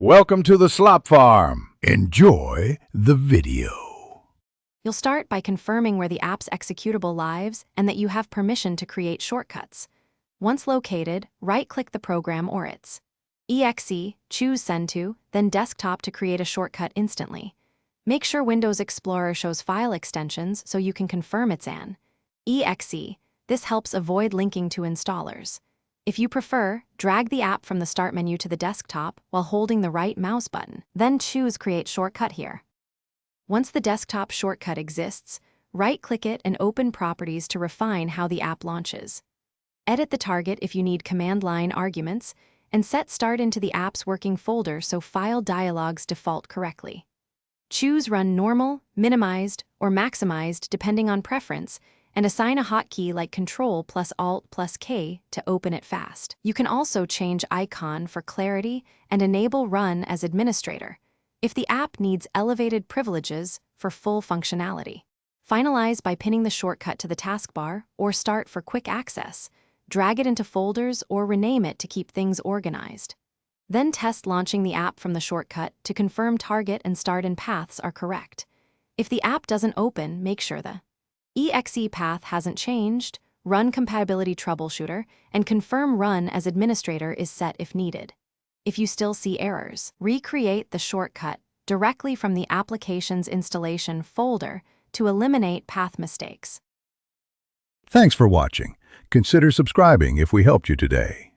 Welcome to the Slop Farm. Enjoy the video. You'll start by confirming where the app's executable lives and that you have permission to create shortcuts. Once located, right-click the program or its exe, choose Send to, then Desktop to create a shortcut instantly. Make sure Windows Explorer shows file extensions so you can confirm it's an exe. This helps avoid linking to installers. If you prefer, drag the app from the Start menu to the desktop while holding the right mouse button, then choose Create Shortcut here. Once the desktop shortcut exists, right-click it and open Properties to refine how the app launches. Edit the target if you need command line arguments, and set Start into the app's working folder so file dialogues default correctly. Choose Run Normal, Minimized, or Maximized depending on preference, and assign a hotkey like Ctrl+Alt+K to open it fast. You can also change icon for clarity and enable Run as administrator if the app needs elevated privileges for full functionality. Finalize by pinning the shortcut to the taskbar or Start for quick access. Drag it into folders or rename it to keep things organized. Then test launching the app from the shortcut to confirm target and start and paths are correct. If the app doesn't open, make sure the exe path hasn't changed, run compatibility troubleshooter, and confirm Run as administrator is set if needed. If you still see errors, recreate the shortcut directly from the application's installation folder to eliminate path mistakes. Thanks for watching. Consider subscribing if we helped you today.